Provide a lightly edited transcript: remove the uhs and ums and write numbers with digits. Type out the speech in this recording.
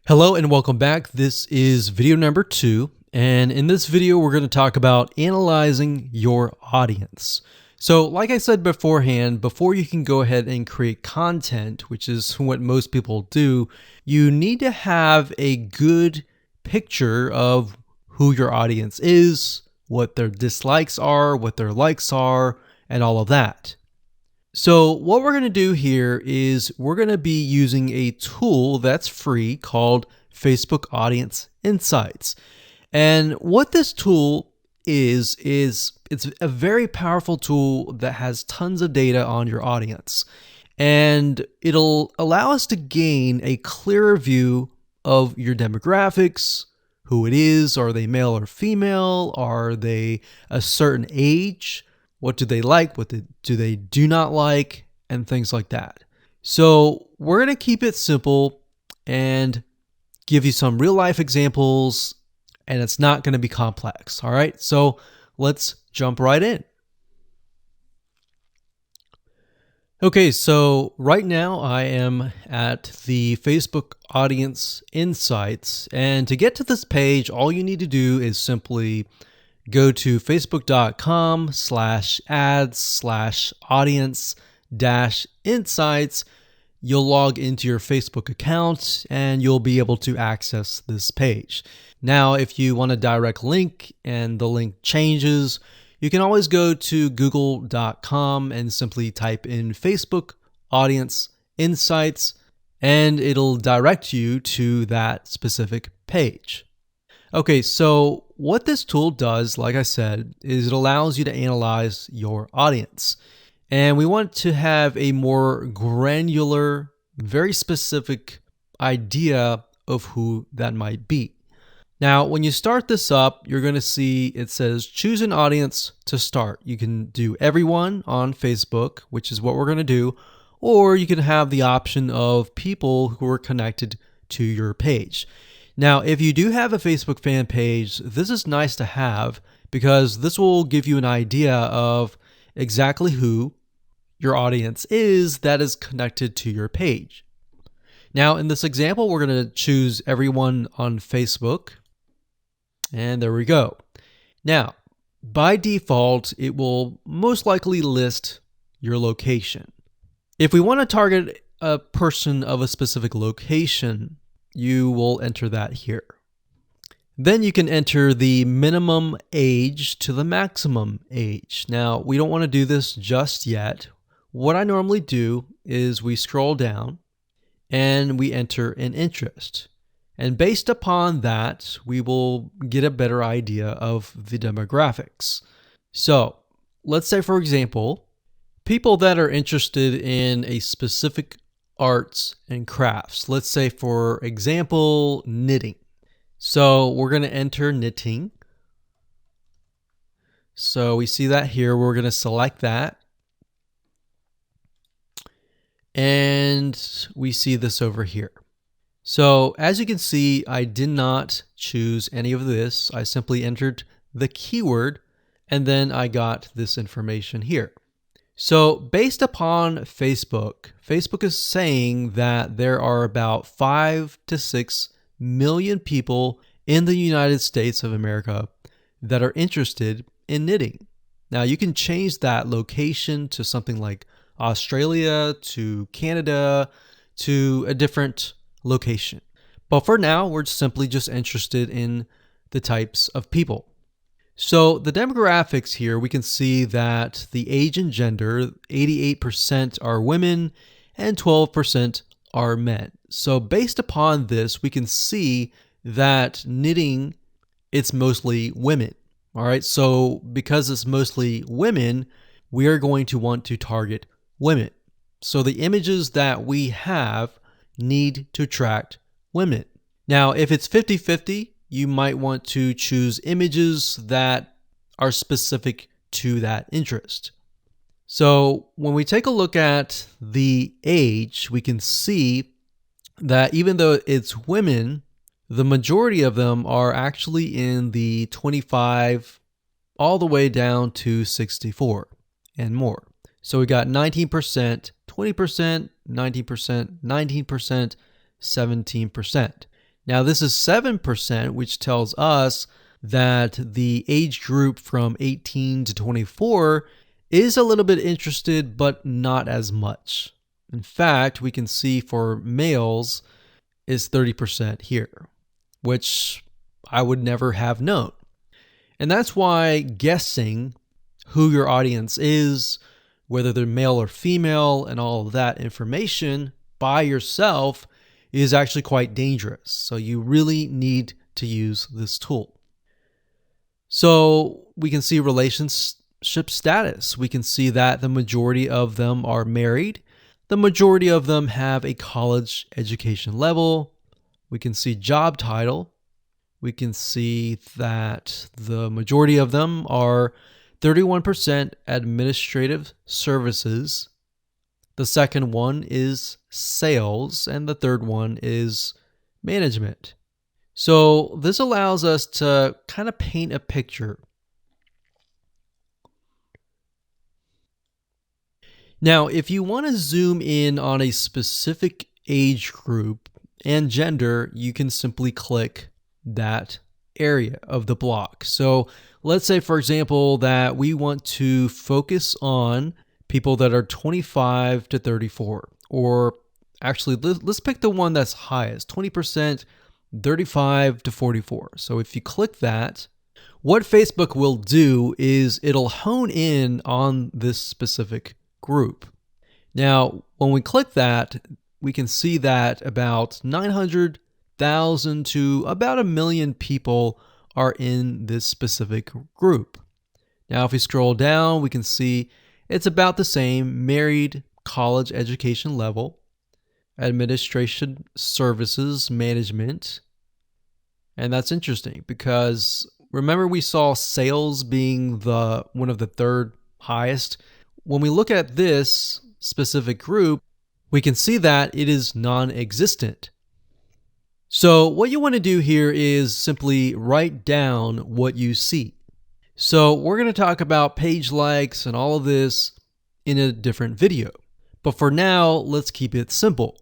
Hello and welcome back. This is video number 2, and in this video we're going to talk about analyzing your audience. So like I said beforehand, before you can go ahead and create content, which is what most people do, you need to have a good picture of who your audience is, what their dislikes are, what their likes are, and all of that. So what we're going to do here is we're going to be using a tool that's free called Facebook Audience Insights. And what this tool is it's a very powerful tool that has tons of data on your audience. And it'll allow us to gain a clearer view of your demographics, who it is, are they male or female, are they a certain age, what do they like? What do they do not like? And things like that. So we're going to keep it simple and give you some real life examples, and it's not going to be complex. All right. So let's jump right in. Okay. So right now I am at the Facebook Audience Insights. And to get to this page, all you need to do is simply go to facebook.com/ads/audience-insights. You'll log into your Facebook account and you'll be able to access this page. Now, if you want a direct link and the link changes, you can always go to google.com and simply type in Facebook Audience Insights, and it'll direct you to that specific page. Okay, so what this tool does, like I said, is it allows you to analyze your audience. And we want to have a more granular, very specific idea of who that might be. Now, when you start this up, you're going to see it says choose an audience to start. You can do everyone on Facebook, which is what we're going to do, or you can have the option of people who are connected to your page. Now, if you do have a Facebook fan page, this is nice to have because this will give you an idea of exactly who your audience is that is connected to your page. Now, in this example, we're going to choose everyone on Facebook. And there we go. Now, by default, it will most likely list your location. If we want to target a person of a specific location, you will enter that here. Then you can enter the minimum age to the maximum age. Now, we don't want to do this just yet. What I normally do is we scroll down and we enter an interest. And based upon that, we will get a better idea of the demographics. So let's say, for example, people that are interested in a specific arts and crafts. Let's say, for example, knitting. So we're going to enter knitting. So we see that here. We're going to select that. And we see this over here. So as you can see, I did not choose any of this. I simply entered the keyword and then I got this information here. So based upon Facebook is saying that there are about 5 to 6 million people in the United States of America that are interested in knitting. Now you can change that location to something like Australia, to Canada, to a different location. But for now, we're simply just interested in the types of people. So the demographics here, we can see that the age and gender, 88% are women and 12% are men. So based upon this, we can see that knitting, it's mostly women. All right. So because it's mostly women, we are going to want to target women. So the images that we have need to attract women. Now, if it's 50-50, you might want to choose images that are specific to that interest. So when we take a look at the age, we can see that even though it's women, the majority of them are actually in the 25 all the way down to 64 and more. So we got 19%, 20%, 19%, 19%, 17%. Now, this is 7%, which tells us that the age group from 18 to 24 is a little bit interested, but not as much. In fact, we can see for males is 30% here, which I would never have known. And that's why guessing who your audience is, whether they're male or female, and all of that information by yourself is actually quite dangerous. So you really need to use this tool. So we can see relationship status. We can see that the majority of them are married. The majority of them have a college education level. We can see job title. We can see that the majority of them are 31% administrative services. The second one is sales, and the third one is management. So this allows us to kind of paint a picture. Now, if you want to zoom in on a specific age group and gender, you can simply click that area of the block. So let's say, for example, that we want to focus on people that are 25 to 34, or actually let's pick the one that's highest, 20%, 35 to 44. So if you click that, what Facebook will do is it'll hone in on this specific group. Now, when we click that, we can see that about 900,000 to about 1 million people are in this specific group. Now, if we scroll down, we can see it's about the same: married, college education level, administration services, management. And that's interesting because remember we saw sales being one of the third highest. When we look at this specific group, we can see that it is non-existent. So what you want to do here is simply write down what you see. So we're going to talk about page likes and all of this in a different video. But for now, let's keep it simple.